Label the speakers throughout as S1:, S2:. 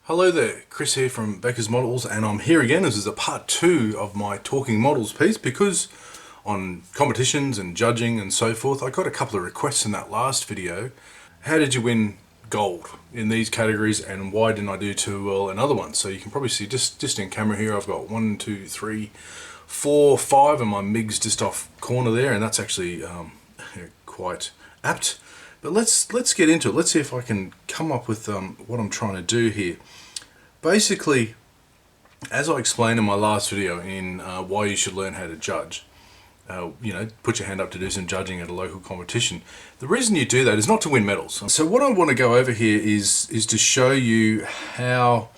S1: Hello there, Chris here from Becker's Models, and I'm here again. This is a part 2 of my Talking Models piece because on competitions and judging and so forth, I got a couple of requests in that last video. How did you win gold in these categories and why didn't I do too well in other ones? So you can probably see just in camera here I've got 1, 2, 3, 4, 5 and my MIG's just off corner there, and that's actually quite apt. But let's get into it. Let's see if I can come up with what I'm trying to do here. Basically, as I explained in my last video in why you should learn how to judge, put your hand up to do some judging at a local competition. The reason you do that is not to win medals. So what I want to go over here is to show you how,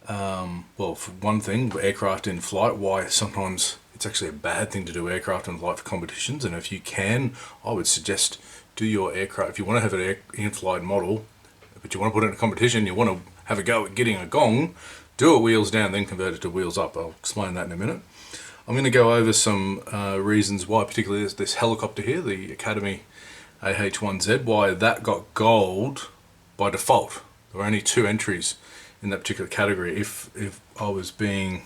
S1: well, for one thing, aircraft in flight, why sometimes it's actually a bad thing to do aircraft in flight for competitions, and if you can, I would suggest do your aircraft, if you want to have an in-flight model, but you want to put it in a competition, you want to have a go at getting a gong, do it wheels down, then convert it to wheels up. I'll explain that in a minute. I'm going to go over some reasons why, particularly this helicopter here, the Academy AH-1Z, why that got gold by default. There were only 2 entries in that particular category. If I was being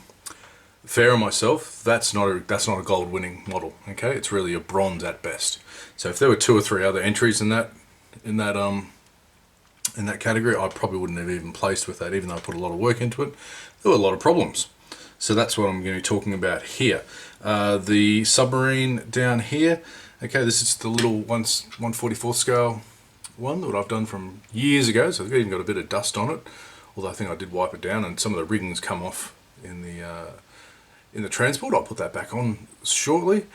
S1: fair on myself, that's not a gold winning model. Okay, it's really a bronze at best. So if there were 2 or 3 other entries in that category, I probably wouldn't have even placed with that, even though I put a lot of work into it. There were a lot of problems. So that's what I'm going to be talking about here. The submarine down here, okay, this is the little 1/144th scale one that I've done from years ago, so I've even got a bit of dust on it, although I think I did wipe it down and some of the rigging's come off in the transport. I'll put that back on shortly.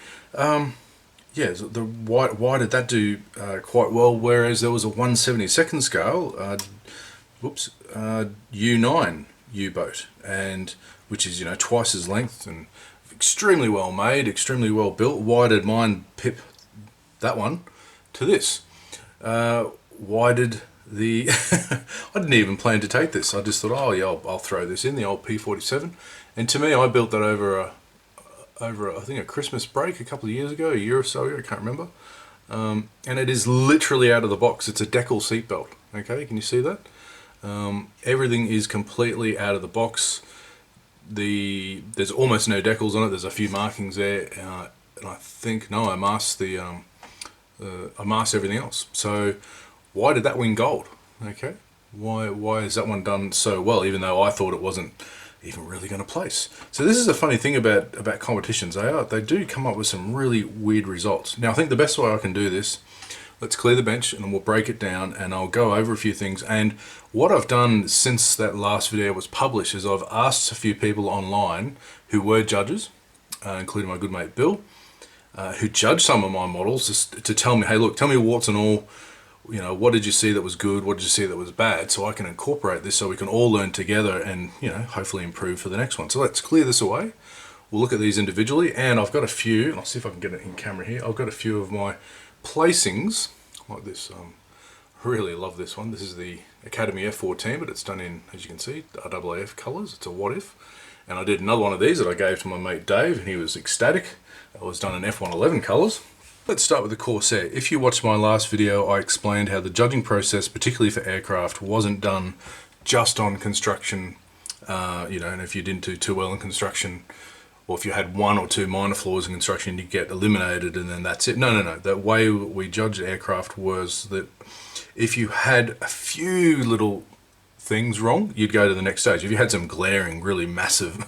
S1: Yeah, why did that do quite well, whereas there was a 1/72nd scale U9 U-boat, and which is twice as length and extremely well made, extremely well built. Why did mine pip that one to this? Why did the I didn't even plan to take this. I just thought, oh yeah, I'll throw this in, the old P-47, and to me I built that over I think a Christmas break a couple of years ago, a year or so ago, I can't remember. And it is literally out of the box. It's a decal seatbelt. Okay, can you see that? Everything is completely out of the box. There's almost no decals on it. There's a few markings there, and I think I masked I masked everything else. So why did that win gold? Okay, why is that one done so well, even though I thought it wasn't even really going to place? So this is a funny thing about competitions. They do come up with some really weird results. Now I think the best way I can do this, let's clear the bench and we'll break it down and I'll go over a few things. And what I've done since that last video was published is I've asked a few people online who were judges, including my good mate Bill, who judged some of my models, just to tell me, hey look, tell me warts and all, what did you see that was good, what did you see that was bad, so I can incorporate this so we can all learn together and hopefully improve for the next one. So let's clear this away. We'll look at these individually, and I've got a few, and I'll see if I can get it in camera here. I've got a few of my placings like this. Really love this one. This is the Academy F-14, but it's done in, as you can see, RAAF colours. It's a what if. And I did another one of these that I gave to my mate Dave, and he was ecstatic. It was done in F-111 colours. Let's start with the Corsair. If you watched my last video, I explained how the judging process, particularly for aircraft, wasn't done just on construction, and if you didn't do too well in construction, or if you had 1 or 2 minor flaws in construction, you get eliminated and then that's it. No. The way we judged aircraft was that if you had a few little things wrong, you'd go to the next stage. If you had some glaring, really massive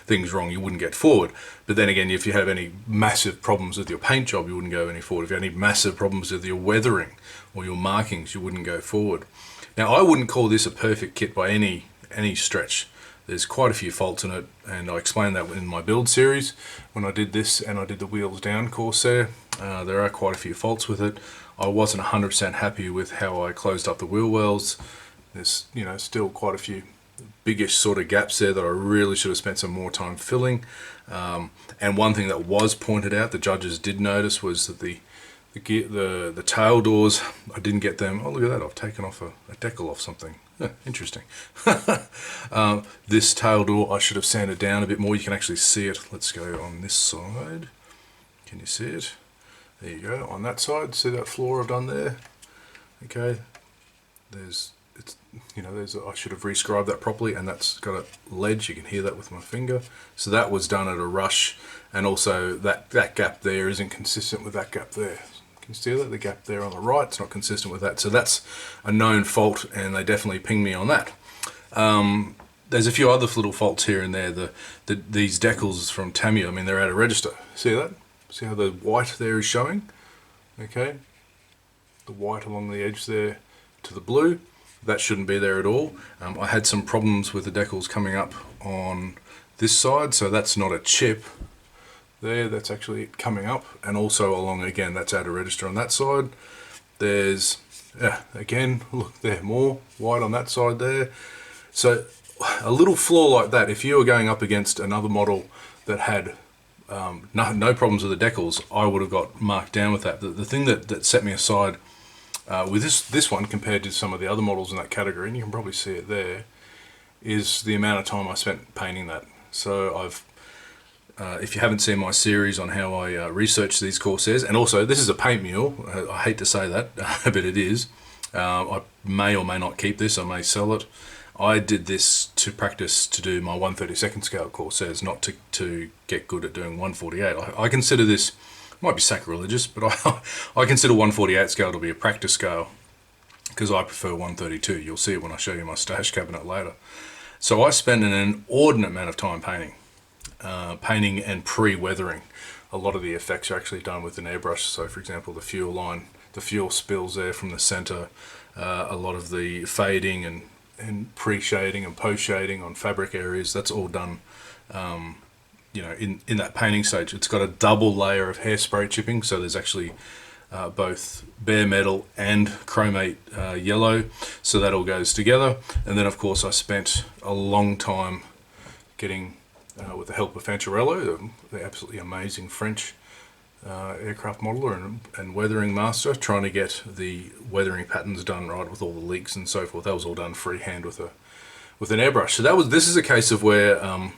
S1: things wrong, you wouldn't get forward. But then again, if you have any massive problems with your paint job, you wouldn't go any forward. If you had any massive problems with your weathering or your markings, you wouldn't go forward. Now, I wouldn't call this a perfect kit by any stretch. There's quite a few faults in it, and I explained that in my build series when I did this and I did the wheels down Corsair. There are quite a few faults with it. I wasn't 100% happy with how I closed up the wheel wells. There's still quite a few biggish sort of gaps there that I really should have spent some more time filling. And one thing that was pointed out, the judges did notice, was that the tail doors, I didn't get them. Oh, look at that, I've taken off a decal off something. Interesting. This tail door I should have sanded down a bit more. You can actually see it. Let's go on this side. Can you see it? There you go. On that side, see that floor I've done there? Okay. There's it's you know, I should have rescribed that properly, and that's got a ledge. You can hear that with my finger. So that was done at a rush, and also that gap there isn't consistent with that gap there. Can you see that? The gap there on the right, it's not consistent with that. So that's a known fault, and they definitely pinged me on that. There's a few other little faults here and there. These decals from Tamiya, I mean, they're out of register. See that? See how the white there is showing? Okay, the white along the edge there to the blue, that shouldn't be there at all. I had some problems with the decals coming up on this side, so that's not a chip there, that's actually coming up, and also along, again, that's out of register on that side. There's, yeah, again, look there, more white on that side there. So a little flaw like that, if you were going up against another model that had no problems with the decals, I would have got marked down with that. The thing that set me aside with this one compared to some of the other models in that category, and you can probably see it there, is the amount of time I spent painting that. So I've, if you haven't seen my series on how I research these Corsairs, and also this is a paint mule, I hate to say that, but it is. I may or may not keep this, I may sell it. I did this to practice to do my 1/32 scale Corsairs, not to get good at doing 148. I consider this, might be sacrilegious, but I consider 148 scale to be a practice scale because I prefer 132. You'll see it when I show you my stash cabinet later. So I spend an inordinate amount of time painting, and pre-weathering. A lot of the effects are actually done with an airbrush. So for example, the fuel line, the fuel spills there from the center, a lot of the fading and pre-shading and post-shading on fabric areas, that's all done you know, in that painting stage. It's got a double layer of hairspray chipping, so there's actually both bare metal and chromate yellow, so that all goes together. And then of course I spent a long time getting, with the help of Fancherello, the absolutely amazing French aircraft modeler and weathering master, trying to get the weathering patterns done right with all the leaks and so forth. That was all done freehand with an airbrush. So this is a case of where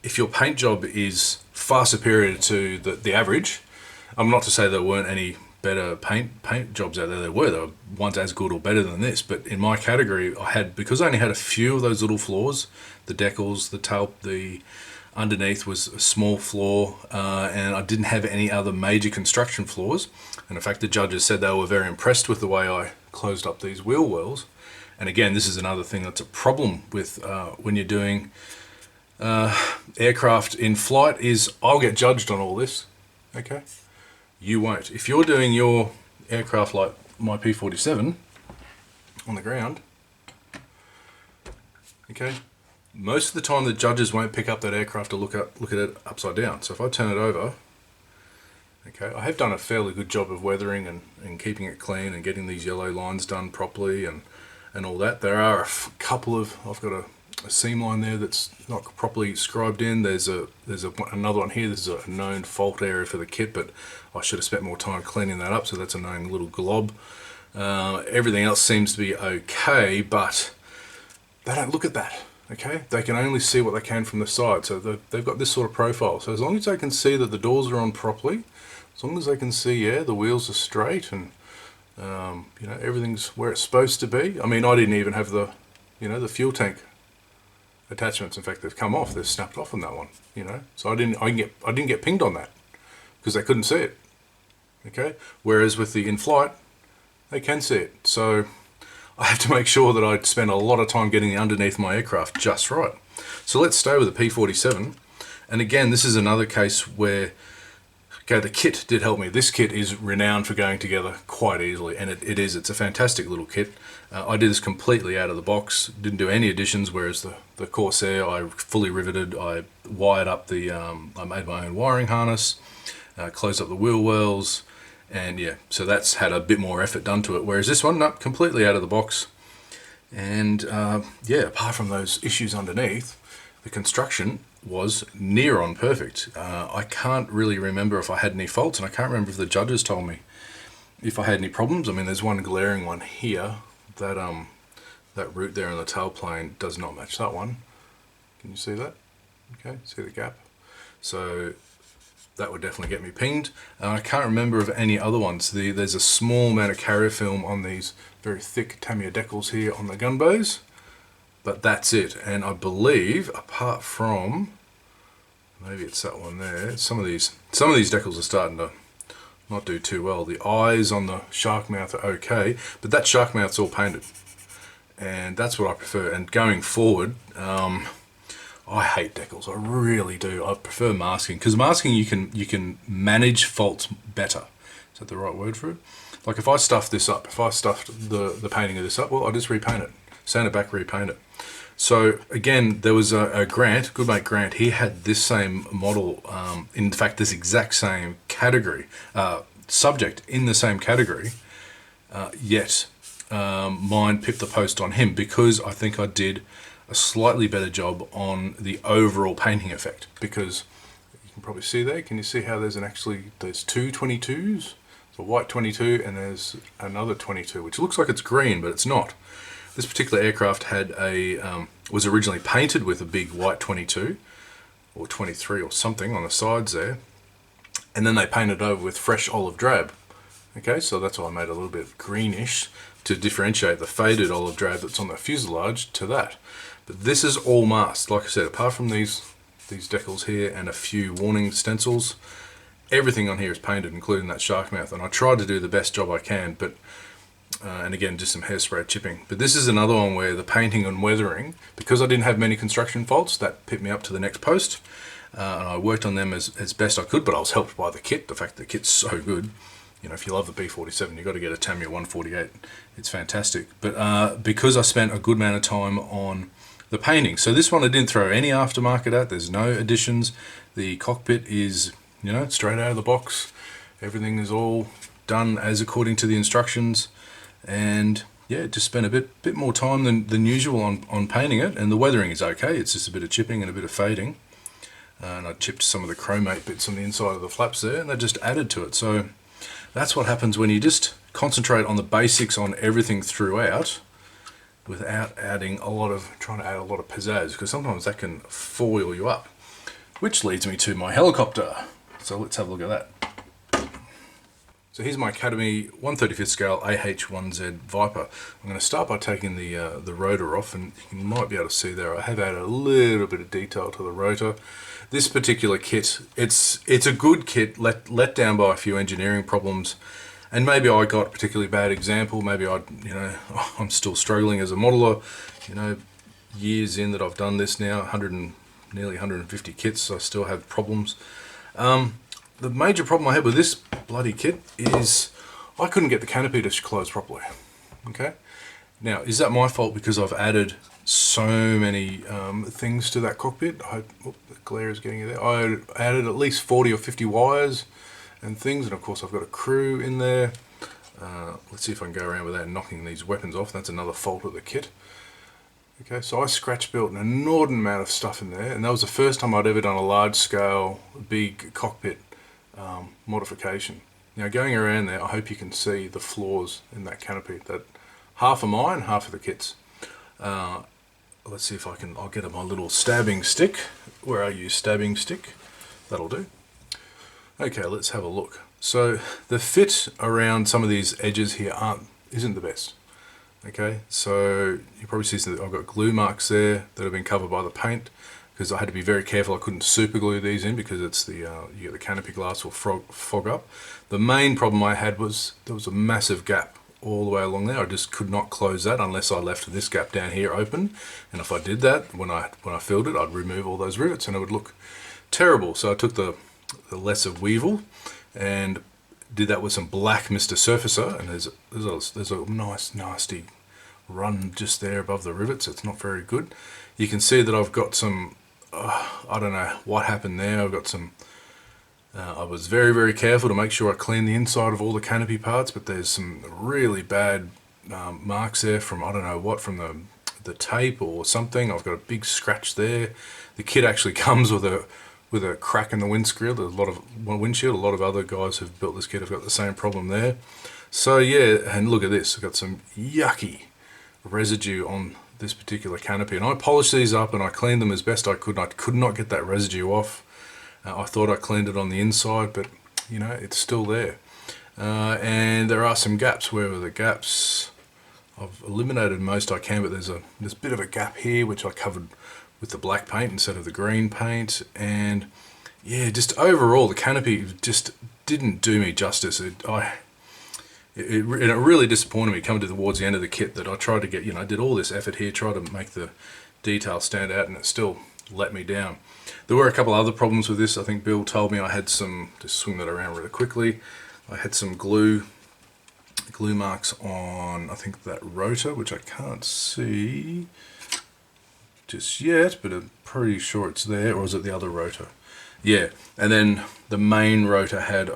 S1: if your paint job is far superior to the average, I'm not to say there weren't any better paint jobs out there. There were ones as good or better than this, but in my category, because I only had a few of those little flaws, the decals, the tail, the underneath was a small flaw, and I didn't have any other major construction flaws. And in fact, the judges said they were very impressed with the way I closed up these wheel wells. And again, this is another thing that's a problem with when you're doing aircraft in flight, is I'll get judged on all this, okay? You won't. If you're doing your aircraft like my P-47 on the ground, okay, most of the time the judges won't pick up that aircraft to look at it upside down. So if I turn it over, okay, I have done a fairly good job of weathering and keeping it clean and getting these yellow lines done properly and all that. There are a couple of, I've got a seam line there that's not properly scribed in. There's another one here. This is a known fault area for the kit, but I should have spent more time cleaning that up. So that's a known little glob. Everything else seems to be okay, but they don't look at that. Okay, they can only see what they can from the side, so they've got this sort of profile. So as long as they can see that the doors are on properly, as long as they can see, yeah, the wheels are straight and you know, everything's where it's supposed to be. I mean, I didn't even have the, you know, the fuel tank attachments. In fact, they've come off. They've snapped off on that one. You know, so I didn't get pinged on that because they couldn't see it. Okay, whereas with the in-flight, they can see it. So I have to make sure that I spend a lot of time getting underneath my aircraft just right. So let's stay with the P-47. And again, this is another case where, okay, the kit did help me. This kit is renowned for going together quite easily, and it's a fantastic little kit. I did this completely out of the box, didn't do any additions, whereas the Corsair, I fully riveted, I wired up I made my own wiring harness, closed up the wheel wells, and yeah, so that's had a bit more effort done to it, whereas this one, no, completely out of the box. And yeah, apart from those issues underneath, the construction was near on perfect. I can't really remember if I had any faults, and I can't remember if the judges told me if I had any problems. I mean, there's one glaring one here, that root there in the tailplane does not match that one. Can you see that? Okay, see the gap? So that would definitely get me pinged. I can't remember of any other ones. There's a small amount of carrier film on these very thick Tamiya decals here on the gun bows, but that's it. And I believe, apart from, maybe it's that one there, some of these decals are starting to not do too well. The eyes on the shark mouth are okay, but that shark mouth's all painted, and that's what I prefer. And going forward, I hate decals. I really do. I prefer masking, because masking you can manage faults better. Is that the right word for it? Like if I stuff this up, if I stuffed the painting of this up, well, I just repaint it, sand it back, repaint it. So again, there was a Grant, good mate Grant. He had this same model, in fact, this exact same category, subject in the same category. Yet mine pipped the post on him because I think I did a slightly better job on the overall painting effect. Because you can probably see there, can you see how there's there's two 22s? A white 22 and there's another 22, which looks like it's green, but it's not. This particular aircraft had was originally painted with a big white 22 or 23 or something on the sides there, and then they painted it over with fresh olive drab. Okay, so that's why I made a little bit greenish to differentiate the faded olive drab that's on the fuselage to that. But this is all masked, like I said, apart from these decals here and a few warning stencils. Everything on here is painted, including that shark mouth, and I tried to do the best job I can, but and again, just some hairspray chipping. But this is another one where the painting and weathering, because I didn't have many construction faults, that picked me up to the next post, and I worked on them as best I could, but I was helped by the kit. The fact that the kit's so good. You know, if you love the P-47, you've got to get a Tamiya 148. It's fantastic. But because I spent a good amount of time on the painting, so this one I didn't throw any aftermarket at. There's no additions. The cockpit is, you know, straight out of the box. Everything is all done as according to the instructions, and yeah, just spent a bit more time than usual on painting it. And the weathering is okay. It's just a bit of chipping and a bit of fading, and I chipped some of the chromate bits on the inside of the flaps there, and that just added to it. So that's what happens when you just concentrate on the basics on everything throughout, without trying to add a lot of pizzazz, because sometimes that can foil you up. Which leads me to my helicopter. So let's have a look at that. So here's my Academy 1/35th scale AH-1Z Viper. I'm going to start by taking the rotor off, and you might be able to see there I have added a little bit of detail to the rotor. This particular kit, it's a good kit, let down by a few engineering problems, and maybe I got a particularly bad example. Maybe I'm still struggling as a modeler. You know, years in that I've done this now, nearly 150 kits, I still have problems. The major problem I had with this bloody kit is I couldn't get the canopy to close properly. Okay, now is that my fault because I've added so many things to that cockpit? The glare is getting you there. I added at least 40 or 50 wires and things, and of course I've got a crew in there. Let's see if I can go around without knocking these weapons off. That's another fault of the kit. Okay, so I scratch built an inordinate amount of stuff in there, and that was the first time I'd ever done a large scale, big cockpit modification. Now going around there, I hope you can see the flaws in that canopy. That half of mine, half of the kits. Let's see if I'll get my little stabbing stick. Where are you, stabbing stick? That'll do. Okay, let's have a look. So the fit around some of these edges here isn't the best. Okay, so you probably see that I've got glue marks there that have been covered by the paint, because I had to be very careful. I couldn't super glue these in because it's the canopy glass will fog up. The main problem I had was there was a massive gap all the way along there. I just could not close that unless I left this gap down here open, and if I did that, when I filled it, I'd remove all those rivets and it would look terrible. So I took the lesser Weevil and did that with some black Mr. Surfacer, and there's a nice nasty run just there above the rivets. It's not very good. You can see that I've got some I don't know what happened there. I've got some I was very, very careful to make sure I cleaned the inside of all the canopy parts, but there's some really bad marks there from I don't know what, from the tape or something. I've got a big scratch there. The kit actually comes with a crack in the windshield. There's a lot of other guys who've built this kit have got the same problem there. So yeah, and look at this. I've got some yucky residue on this particular canopy, and I polished these up and I cleaned them as best I could, and I could not get that residue off. I thought I cleaned it on the inside, but you know, it's still there. And there are some gaps. Where were the gaps? I've eliminated most I can, but there's a bit of a gap here which I covered with the black paint instead of the green paint. And yeah, just overall the canopy just didn't do me justice. It really disappointed me coming towards the end of the kit that I tried to get, you know, I did all this effort here, tried to make the detail stand out, and it still let me down. There were a couple other problems with this. I think Bill told me I had some, just swing that around really quickly, I had some glue marks on, I think, that rotor, which I can't see just yet, but I'm pretty sure it's there. Or is it the other rotor? Yeah. And then the main rotor had,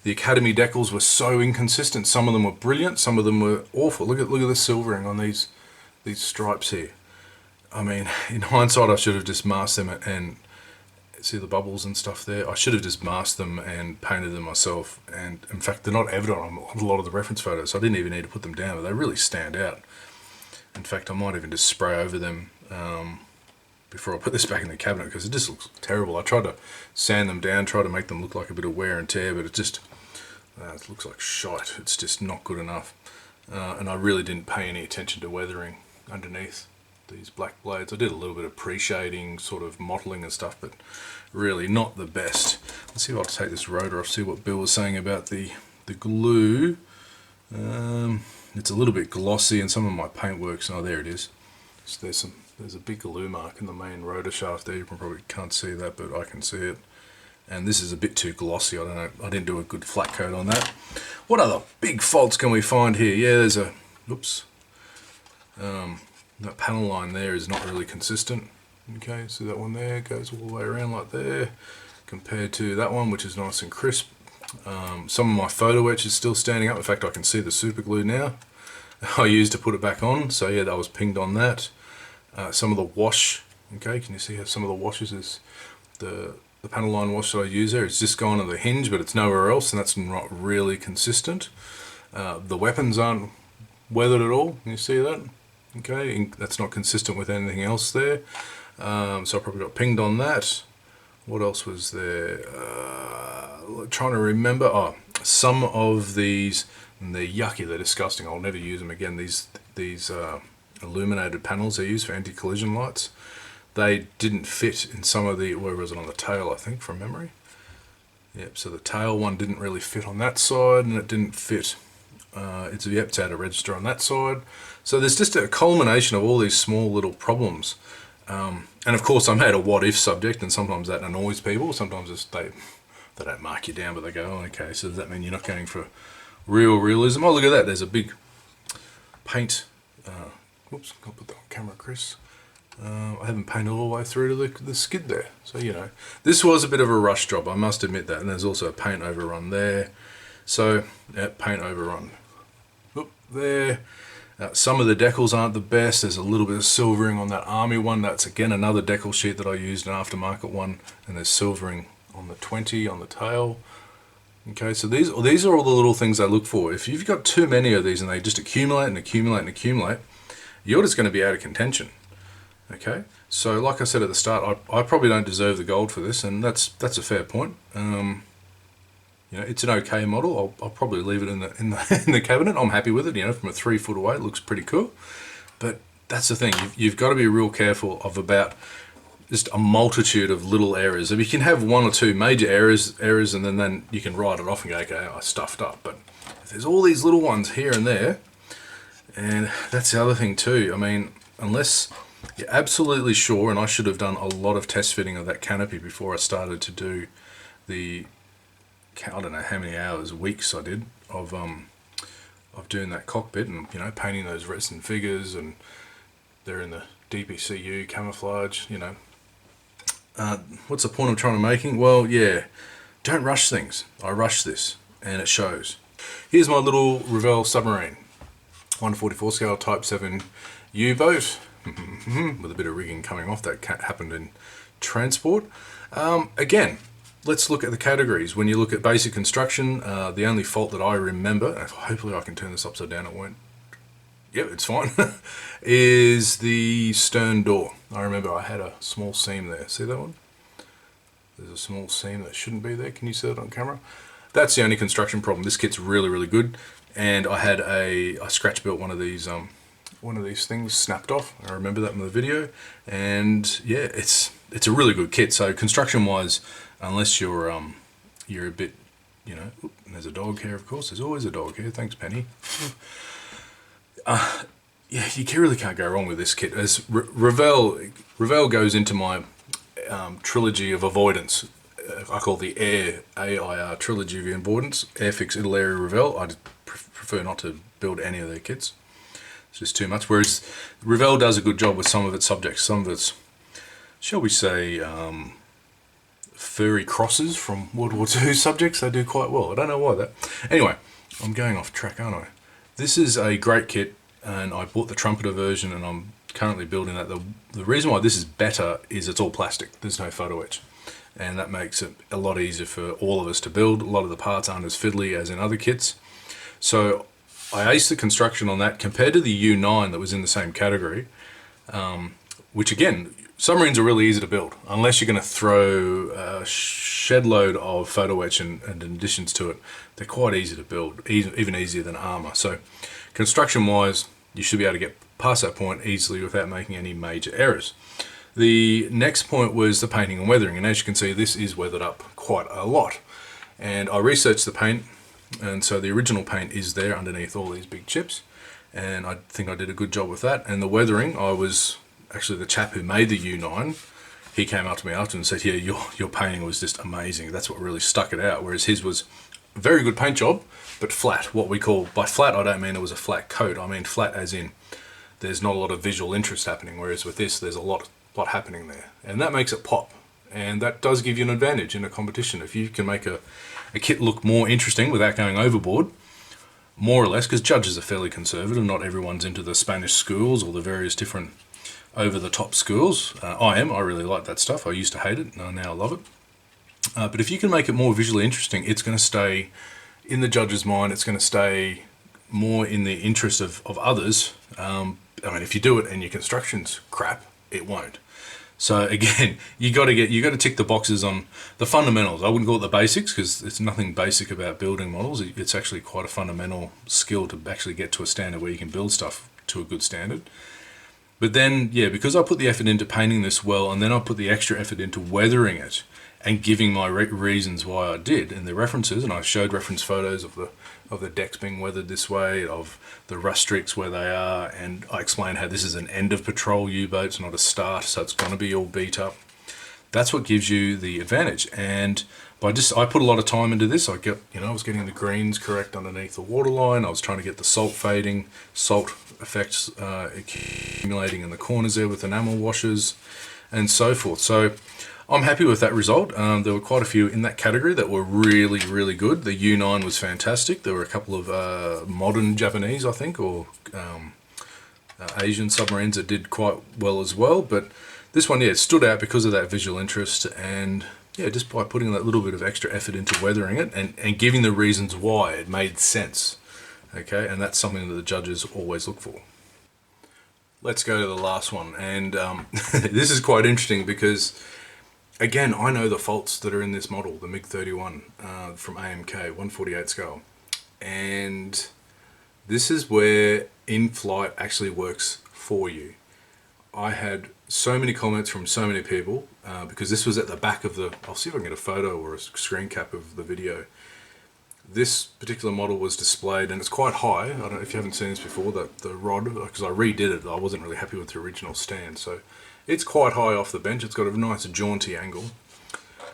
S1: the Academy decals were so inconsistent. Some of them were brilliant, some of them were awful. Look at the silvering on these stripes here. I mean, in hindsight, I should have just masked them, and see the bubbles and stuff there. I should have just masked them and painted them myself. And in fact, they're not evident on a lot of the reference photos, so I didn't even need to put them down, but they really stand out. In fact, I might even just spray over them before I put this back in the cabinet, because it just looks terrible. I tried to sand them down, try to make them look like a bit of wear and tear, but it just it looks like shite. It's just not good enough. And I really didn't pay any attention to weathering underneath these black blades. I did a little bit of pre-shading, sort of mottling and stuff, but really not the best. Let's see if I'll take this rotor off, see what Bill was saying about the glue. It's a little bit glossy, and some of my paintworks, oh, there it is. So there's a big glue mark in the main rotor shaft there. You probably can't see that, but I can see it. And this is a bit too glossy. I don't know, I didn't do a good flat coat on that. What other big faults can we find here? Yeah, there's a, oops. That panel line there is not really consistent. Okay, so that one there goes all the way around like there, compared to that one, which is nice and crisp. Some of my photo etch is still standing up. In fact, I can see the super glue now I used to put it back on. So yeah, that was pinged on that. Some of the wash, okay, can you see how some of the washes is the panel line wash that I use there? It's just gone to the hinge, but it's nowhere else, and that's not really consistent. The weapons aren't weathered at all. Can you see that? Okay, that's not consistent with anything else there. So I probably got pinged on that. What else was there? Trying to remember. Oh, some of these, they're yucky, they're disgusting. I'll never use them again. These illuminated panels they use for anti-collision lights, they didn't fit in some of the, where was it, on the tail, I think, from memory. Yep, so the tail one didn't really fit on that side, and it didn't fit. It's out of register on that side. So there's just a culmination of all these small little problems. And of course, I made a what-if subject, and sometimes that annoys people. Sometimes they don't mark you down, but they go, oh, okay, so does that mean you're not going for real realism? Oh, look at that, there's a big paint. Whoops, I'll put that on camera, Chris. I haven't painted all the way through to the skid there. So, you know, this was a bit of a rush job, I must admit that. And there's also a paint overrun there. So, yeah, paint overrun. Oop, there. Some of the decals aren't the best. There's a little bit of silvering on that Army one. That's again another decal sheet that I used, an aftermarket one. And there's silvering on the 20 on the tail. Okay, so these are all the little things I look for. If you've got too many of these and they just accumulate and accumulate and accumulate, you're just going to be out of contention. Okay, so like I said at the start, I probably don't deserve the gold for this, and that's a fair point. You know, it's an okay model. I'll probably leave it in the cabinet. I'm happy with it. You know, from a 3 foot away, it looks pretty cool. But that's the thing. You've got to be real careful of about just a multitude of little errors. If you can have one or two major errors, and then you can write it off and go, okay, I stuffed up. But if there's all these little ones here and there, and that's the other thing too. I mean, unless you're absolutely sure, and I should have done a lot of test fitting of that canopy before I started to do the, I don't know how many hours, weeks I did of doing that cockpit, and you know, painting those resin figures, and they're in the DPCU camouflage. You know, what's the point of trying to making? Well, yeah, don't rush things. I rushed this, and it shows. Here's my little Revell submarine, 1/44 scale Type 7 U-boat with a bit of rigging coming off. That happened in transport. Again, let's look at the categories. When you look at basic construction, the only fault that I remember, hopefully I can turn this upside down, it won't, yep, it's fine, is the stern door. I remember I had a small seam there. See that one? There's a small seam that shouldn't be there. Can you see it on camera? That's the only construction problem. This kit's really, really good. And I scratch built one of these things snapped off. I remember that in the video. And yeah, it's a really good kit. So construction wise, unless you're a bit, you know, there's a dog here, of course. There's always a dog here. Thanks, Penny. Yeah, you really can't go wrong with this kit. As Revell goes into my trilogy of avoidance. I call the AIR trilogy of avoidance. Airfix, Italy, Revell. I prefer not to build any of their kits. It's just too much. Whereas Revell does a good job with some of its subjects. Some of its, shall we say, furry crosses from World War II subjects. They do quite well. I don't know why that. Anyway, I'm going off track, aren't I? This is a great kit, and I bought the trumpeter version, and I'm currently building that. The reason why this is better is it's all plastic. There's no photo etch, and that makes it a lot easier for all of us to build. A lot of the parts aren't as fiddly as in other kits. So I aced the construction on that compared to the U9 that was in the same category, which again, submarines are really easy to build unless you're going to throw a shed load of photo etch and additions to it. They're quite easy to build, even easier than armor. So construction wise, you should be able to get past that point easily without making any major errors. The next point was the painting and weathering, and as you can see, this is weathered up quite a lot. And I researched the paint, and so the original paint is there underneath all these big chips, and I think I did a good job with that. And the weathering, I was actually the chap who made the U9. He came up to me after and said, yeah, your painting was just amazing. That's what really stuck it out. Whereas his was a very good paint job, but flat. What we call, by flat, I don't mean it was a flat coat. I mean flat as in there's not a lot of visual interest happening. Whereas with this, there's a lot happening there. And that makes it pop. And that does give you an advantage in a competition. If you can make a kit look more interesting without going overboard, more or less, because judges are fairly conservative. Not everyone's into the Spanish schools or the various different over-the-top schools. I really like that stuff. I used to hate it, and now I love it. But if you can make it more visually interesting, it's going to stay in the judge's mind. It's going to stay more in the interest of others. I mean, if you do it and your construction's crap, it won't. So again, you got to tick the boxes on the fundamentals. I wouldn't call it the basics because there's nothing basic about building models. It's actually quite a fundamental skill to actually get to a standard where you can build stuff to a good standard. But then, yeah, because I put the effort into painting this well, and then I put the extra effort into weathering it and giving my reasons why I did, and the references, and I showed reference photos of the decks being weathered this way, of the rust streaks where they are, and I explained how this is an end of patrol U-boat, it's not a start, so it's going to be all beat up. That's what gives you the advantage. And I put a lot of time into this. I was getting the greens correct underneath the waterline. I was trying to get the salt fading, salt effects accumulating in the corners there with enamel washes, and so forth. So I'm happy with that result. There were quite a few in that category that were really, really good. The U9 was fantastic. There were a couple of modern Japanese, I think, or Asian submarines that did quite well as well. But this one, yeah, it stood out because of that visual interest, and yeah, just by putting that little bit of extra effort into weathering it and giving the reasons why it made sense. Okay, and that's something that the judges always look for. Let's go to the last one, and this is quite interesting because, again, I know the faults that are in this model, the Mig-31 from AMK, 148 scale, and this is where in-flight actually works for you. I had so many comments from so many people because this was at the back of I'll see if I can get a photo or a screen cap of the video. This particular model was displayed, and it's quite high. I don't know if you haven't seen this before, the rod, because I redid it. I wasn't really happy with the original stand, so it's quite high off the bench. It's got a nice jaunty angle.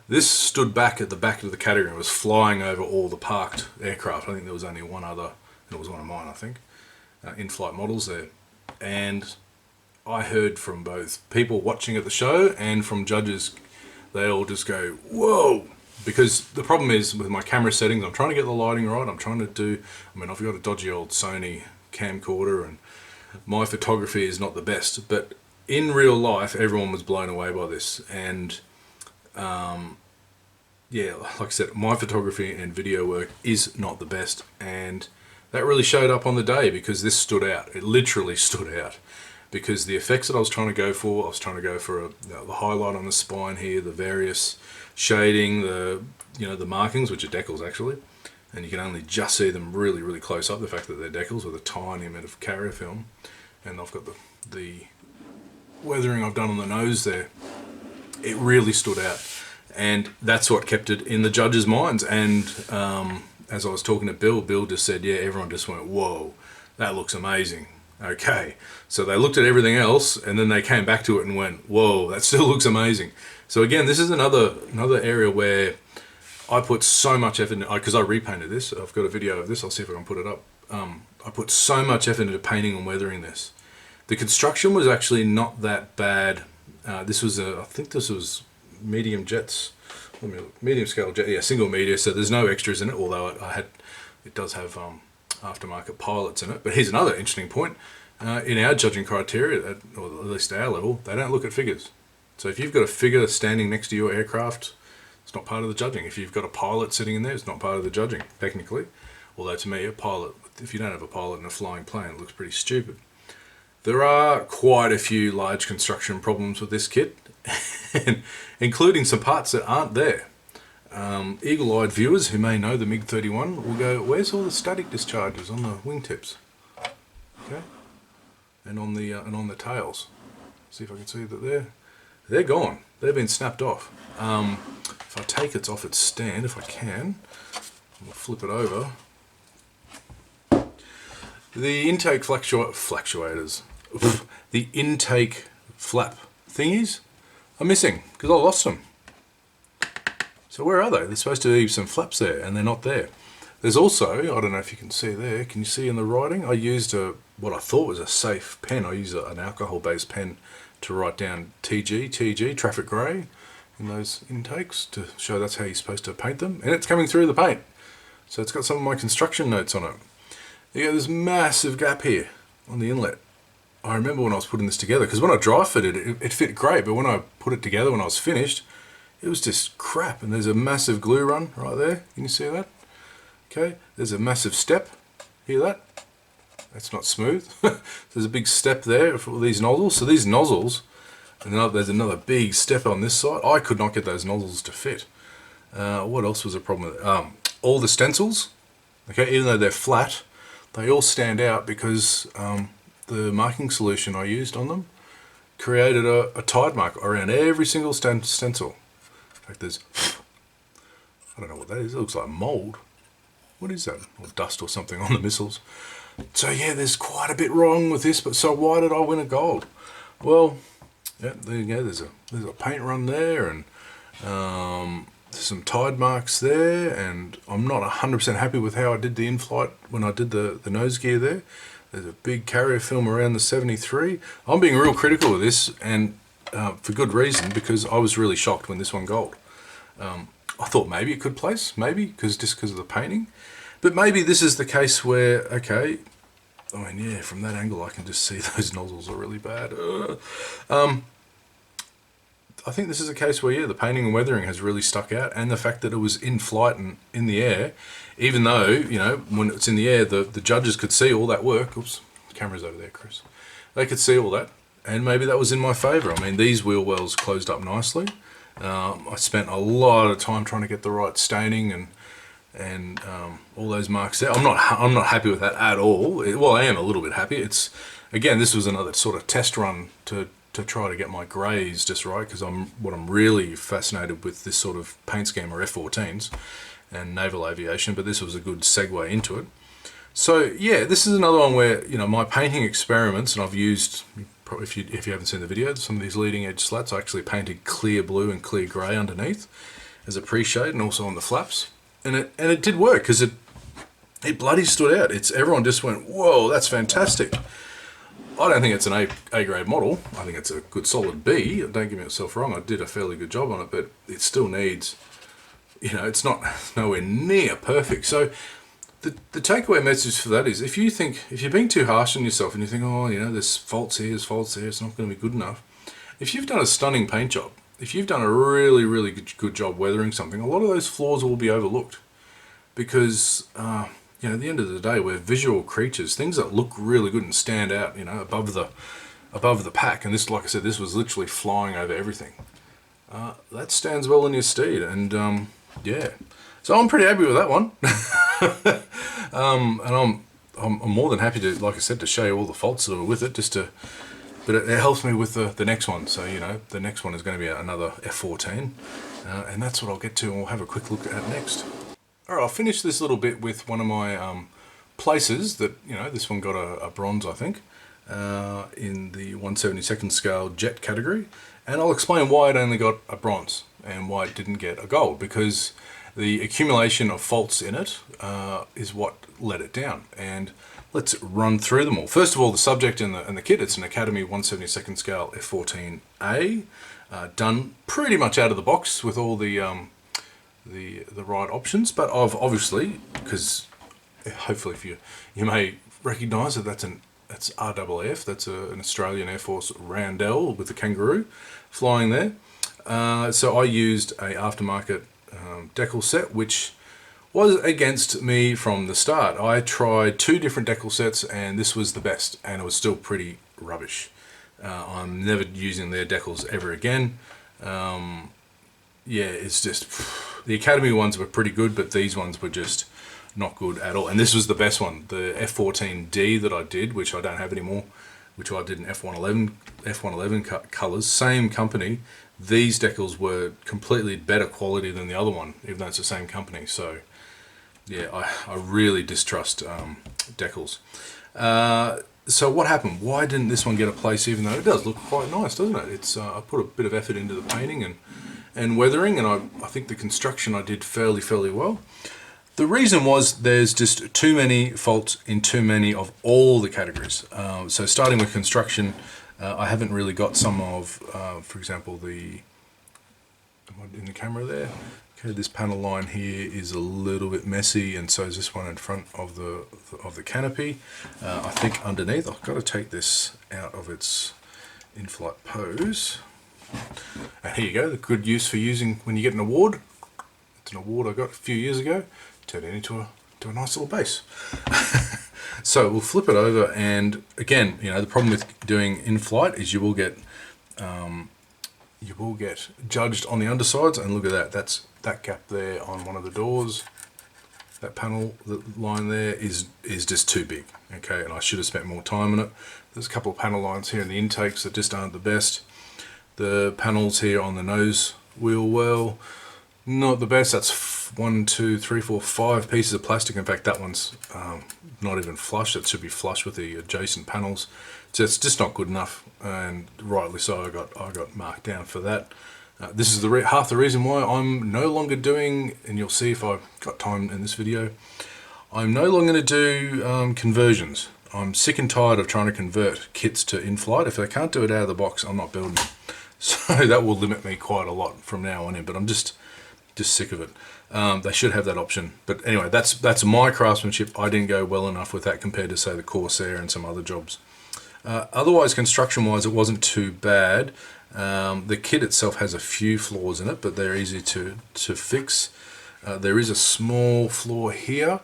S1: This stood back at the back of the category and was flying over all the parked aircraft. I think there was only one other, and it was one of mine, I think, in-flight models there. And I heard from both people watching at the show and from judges, they all just go, whoa! Because the problem is with my camera settings, I'm trying to get the lighting right. I've got a dodgy old Sony camcorder, and my photography is not the best. But in real life, everyone was blown away by this. And yeah, like I said, my photography and video work is not the best. And that really showed up on the day because this stood out. It literally stood out. Because the effects that I was trying to go for the highlight on the spine here, the various shading, the the markings, which are decals actually, and you can only just see them really, really close up. The fact that they're decals with a tiny amount of carrier film, and I've got the weathering I've done on the nose there. It really stood out, and that's what kept it in the judges' minds. And as I was talking to Bill just said, yeah, everyone just went, whoa, that looks amazing. Okay, so they looked at everything else, and then they came back to it and went, whoa, that still looks amazing. So again, this is another area where I put so much effort, because I repainted this. I've got a video of this. I'll see if I can put it up. I put so much effort into painting and weathering this. The construction was actually not that bad. This was I think this was medium jets. Medium scale jet, yeah, single media. So there's no extras in it, although it does have aftermarket pilots in it. But here's another interesting point. In our judging criteria, or at least our level, they don't look at figures. So if you've got a figure standing next to your aircraft, it's not part of the judging. If you've got a pilot sitting in there, it's not part of the judging, technically. Although to me, a pilot, if you don't have a pilot in a flying plane, it looks pretty stupid. There are quite a few large construction problems with this kit, including some parts that aren't there. Eagle-eyed viewers who may know the MiG-31 will go, where's all the static discharges on the wingtips? Okay, and on the tails. See if I can see that they're gone. They've been snapped off. If I take it off its stand, if I can, I'll flip it over. The intake fluctuators, the intake flap thingies are missing because I lost them. So where are they? There's supposed to be some flaps there, and they're not there. There's also, I don't know if you can see there, can you see in the writing? I used what I thought was a safe pen. I used an alcohol-based pen to write down TG, traffic grey, in those intakes to show that's how you're supposed to paint them. And it's coming through the paint. So it's got some of my construction notes on it. You got this massive gap here on the inlet. I remember when I was putting this together, because when I dry fitted it, it fit great, but when I put it together, when I was finished, it was just crap. And there's a massive glue run right there. Can you see that? Okay, there's a massive step. Hear that? That's not smooth. There's a big step there for these nozzles. So these nozzles, and there's another big step on this side. I could not get those nozzles to fit. What else was a problem with it? All the stencils, okay, even though they're flat, they all stand out because the marking solution I used on them created a tide mark around every single stencil. In fact, there's, I don't know what that is. It looks like mold. What is that? Or dust or something on the missiles. So yeah, there's quite a bit wrong with this, but so why did I win a gold? Well, yeah, there you go. There's a paint run there, and there's some tide marks there, and I'm not 100% happy with how I did the in-flight when I did the nose gear there. There's a big carrier film around the 73. I'm being real critical of this, and for good reason, because I was really shocked when this won gold. I thought maybe it could place, maybe, just because of the painting. But maybe this is the case where, okay, I mean, yeah, from that angle I can just see those nozzles are really bad. I think this is a case where, yeah, the painting and weathering has really stuck out, and the fact that it was in flight and in the air, even though, you know, when it's in the air, the judges could see all that work. Oops, the camera's over there, Chris. They could see all that, and maybe that was in my favour. I mean, these wheel wells closed up nicely. I spent a lot of time trying to get the right staining and all those marks there. I'm not happy with that at all. Well, I am a little bit happy. It's, again, this was another sort of test run to try to get my greys just right, because what I'm really fascinated with this sort of paint scheme are F-14s and naval aviation, but this was a good segue into it. So yeah, this is another one where, you know, my painting experiments, and I've used, if you haven't seen the video, some of these leading edge slats, I actually painted clear blue and clear grey underneath as a pre-shade, and also on the flaps, and it did work, because it bloody stood out. Everyone just went, whoa, that's fantastic. I don't think it's an A grade model. I think it's a good solid B. Don't get me myself wrong, I did a fairly good job on it, but it still needs, you know, it's nowhere near perfect. So the takeaway message for that is, if you're being too harsh on yourself and you think, oh, you know, there's faults here, it's not going to be good enough. If you've done a stunning paint job, if you've done a really, really good job weathering something, a lot of those flaws will be overlooked, because you know, at the end of the day, we're visual creatures. Things that look really good and stand out, you know, above the pack. And this, like I said, this was literally flying over everything. that stands well in your steed. And yeah, so I'm pretty happy with that one. And I'm more than happy to, like I said, to show you all the faults that are with it, but it helps me with the next one. So, you know, the next one is going to be another F14, and that's what I'll get to and we'll have a quick look at next. Alright, I'll finish this little bit with one of my places that, you know, this one got a bronze, I think, in the 1/72nd scale jet category, and I'll explain why it only got a bronze and why it didn't get a gold, because the accumulation of faults in it is what let it down. And let's run through them all. First of all, the subject and the kit. It's an Academy 1/72nd scale F14A, done pretty much out of the box with all the right options. But I've obviously, because hopefully if you may recognise that that's RAAF. That's an Australian Air Force Revell with the kangaroo flying there. So I used a aftermarket decal set, which was against me from the start. I tried 2 different decal sets and this was the best, and it was still pretty rubbish. I'm never using their decals ever again. Yeah, it's just, the Academy ones were pretty good, but these ones were just not good at all. And this was the best one, the F14D that I did, which I don't have anymore, which I did in F111 colours, same company. These decals were completely better quality than the other one, even though it's the same company. So yeah, I really distrust decals. So what happened? Why didn't this one get a place, even though it does look quite nice, doesn't it? It's I put a bit of effort into the painting and weathering, and I think the construction I did fairly well. The reason was there's just too many faults in too many of all the categories. So starting with construction, I haven't really got some of, for example, in the camera there. Okay, this panel line here is a little bit messy, and so is this one in front of the canopy. I think underneath, I've got to take this out of its in-flight pose. And here you go, the good use for using when you get an award. It's an award I got a few years ago. Turned it into a nice little base. So we'll flip it over, and again, you know, the problem with doing in-flight is you will get judged on the undersides. And look at that, that's that gap there on one of the doors. That panel, the line there is just too big. Okay, and I should have spent more time on it. There's a couple of panel lines here in the intakes that just aren't the best. The panels here on the nose wheel well, not the best. That's 1, 2, 3, 4, 5 pieces of plastic. In fact, that one's not even flush. It should be flush with the adjacent panels. So it's just not good enough, and rightly so. I got marked down for that. This is half the reason why I'm no longer doing, and you'll see if I've got time in this video, I'm no longer going to do conversions. I'm sick and tired of trying to convert kits to in-flight. If they can't do it out of the box, I'm not building it. So that will limit me quite a lot from now on in, but I'm just sick of it. They should have that option. But anyway, that's my craftsmanship. I didn't go well enough with that compared to, say, the Corsair and some other jobs. Otherwise, construction-wise, it wasn't too bad. The kit itself has a few flaws in it, but they're easy to fix. There is a small flaw here.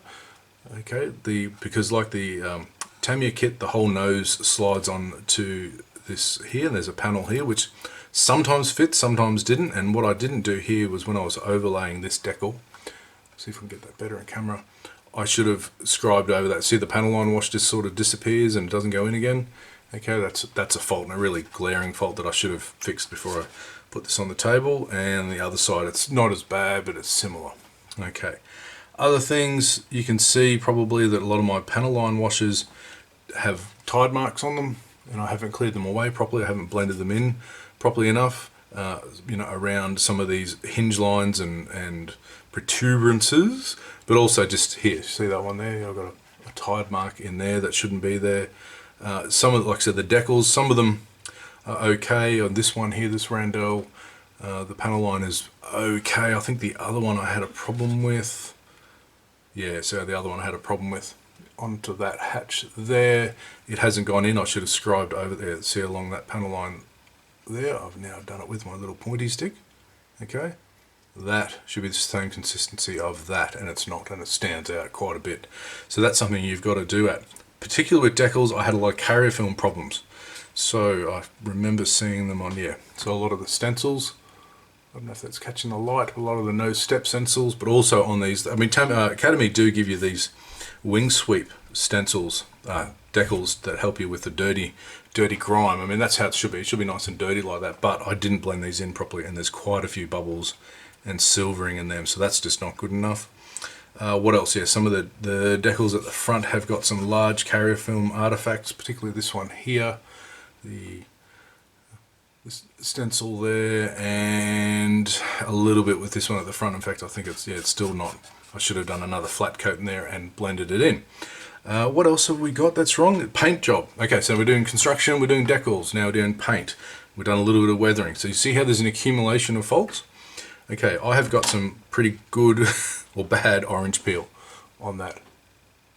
S1: Okay, because like the Tamiya kit, the whole nose slides on to this here, and there's a panel here which sometimes fits, sometimes didn't. And what I didn't do here was, when I was overlaying this decal, see if we can get that better in camera, I should have scribed over that. See, the panel line wash just sort of disappears and it doesn't go in again. Okay, that's a fault, and a really glaring fault that I should have fixed before I put this on the table. And the other side, it's not as bad, but it's similar. Okay, other things, you can see probably that a lot of my panel line washers have tide marks on them, and I haven't cleared them away properly. I haven't blended them in properly enough, you know, around some of these hinge lines and protuberances, but also just here. See that one there? I've got a tide mark in there that shouldn't be there. Some of, like I said, the decals, some of them are okay. On this one here, this Randell, the panel line is okay. I think the other one I had a problem with. Yeah, so the other one I had a problem with. Onto that hatch there, it hasn't gone in. I should have scribed over there. See along that panel line there. I've now done it with my little pointy stick. Okay, that should be the same consistency of that, and it's not, and it stands out quite a bit. So that's something you've got to do at. Particularly with decals, I had a lot of carrier film problems. So I remember seeing them on, yeah, so a lot of the stencils, I don't know if that's catching the light, a lot of the nose step stencils, but also on these, I mean, Academy do give you these wing sweep stencils, decals that help you with the dirty grime. I mean, that's how it should be. It should be nice and dirty like that, but I didn't blend these in properly, and there's quite a few bubbles and silvering in them, so that's just not good enough. What else? Yeah, some of the decals at the front have got some large carrier film artifacts, particularly this one here, the stencil there, and a little bit with this one at the front. In fact, I think it's still not. I should have done another flat coat in there and blended it in. What else have we got that's wrong? Paint job. Okay, so we're doing construction, we're doing decals, now we're doing paint. We've done a little bit of weathering. So you see how there's an accumulation of faults? Okay, I have got some pretty good or bad orange peel on that.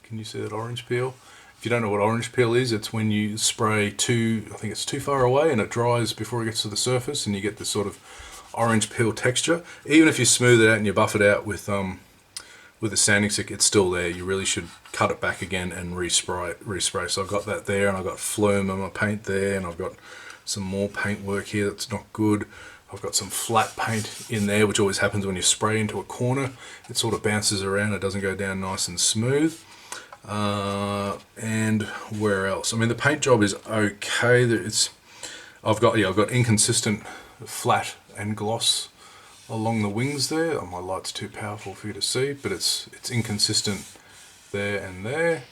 S1: Can you see that orange peel? If you don't know what orange peel is, it's when you spray I think it's too far away and it dries before it gets to the surface, and you get this sort of orange peel texture. Even if you smooth it out and you buff it out with a sanding stick, it's still there. You really should cut it back again and respray. So I've got that there, and I've got flume on my paint there, and I've got some more paint work here that's not good. I've got some flat paint in there, which always happens when you spray into a corner. It sort of bounces around, it doesn't go down nice and smooth. And where else? I mean, the paint job is okay. I've got inconsistent flat and gloss along the wings there. Oh, my light's too powerful for you to see, but it's inconsistent there and there.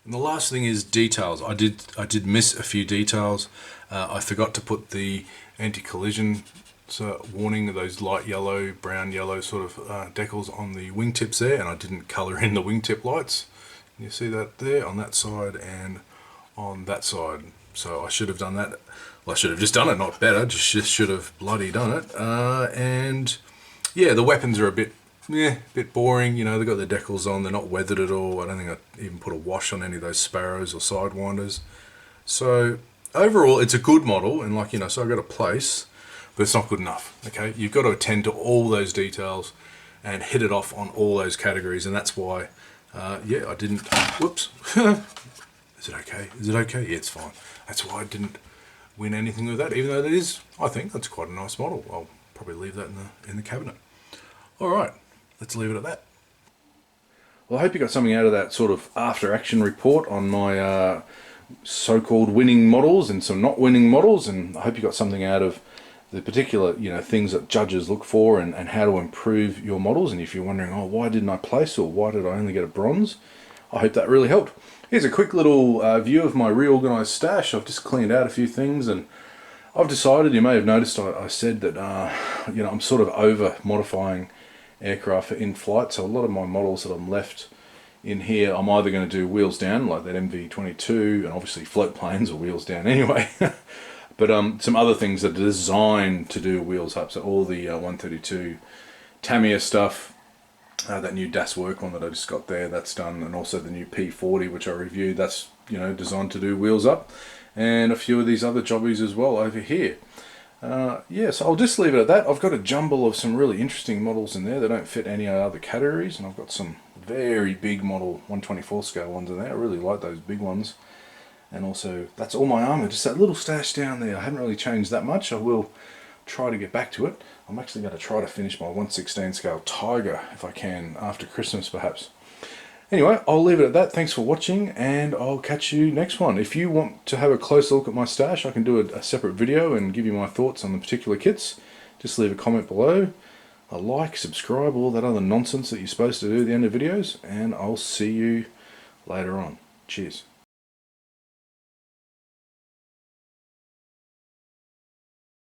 S1: And the last thing is details. I did miss a few details. I forgot to put the anti-collision warning, those light yellow, brown yellow sort of decals on the wingtips there, and I didn't colour in the wingtip lights. You see that there on that side and on that side. So I should have done that. Well, I should have just done it, not better. Just should have bloody done it. And yeah, the weapons are a bit boring. You know, they've got the decals on. They're not weathered at all. I don't think I even put a wash on any of those sparrows or sidewinders. So overall, it's a good model, and so I've got a place, but it's not good enough. Okay, you've got to attend to all those details and hit it off on all those categories, and that's why. I didn't. Whoops. Is it okay? Is it okay? Yeah, it's fine. That's why I didn't win anything with that, even though that is, I think that's quite a nice model. I'll probably leave that in the cabinet. All right, let's leave it at that. Well, I hope you got something out of that sort of after-action report on my so-called winning models and some not winning models, and I hope you got something out of the particular things that judges look for and how to improve your models. And if you're wondering, oh, why didn't I place, or why did I only get a bronze, I hope that really helped. Here's a quick little view of my reorganized stash. I've just cleaned out a few things, and I've decided, you may have noticed I said that I'm sort of over modifying aircraft for in-flight. So a lot of my models that I'm left in here, I'm either going to do wheels down like that MV-22, and obviously float planes are wheels down anyway. But some other things that are designed to do wheels up. So all the 132 Tamiya stuff, that new Das Work one that I just got there, that's done, and also the new P-40 which I reviewed, that's designed to do wheels up, and a few of these other jobbies as well over here. So I'll just leave it at that. I've got a jumble of some really interesting models in there that don't fit any other categories, and I've got some very big model 124 scale ones in there. I really like those big ones. And also, that's all my armour, just that little stash down there. I haven't really changed that much. I will try to get back to it. I'm actually going to try to finish my 116 scale Tiger, if I can, after Christmas perhaps. Anyway, I'll leave it at that. Thanks for watching, and I'll catch you next one. If you want to have a closer look at my stash, I can do a separate video and give you my thoughts on the particular kits. Just leave a comment below, a like, subscribe, all that other nonsense that you're supposed to do at the end of videos, and I'll see you later on. Cheers.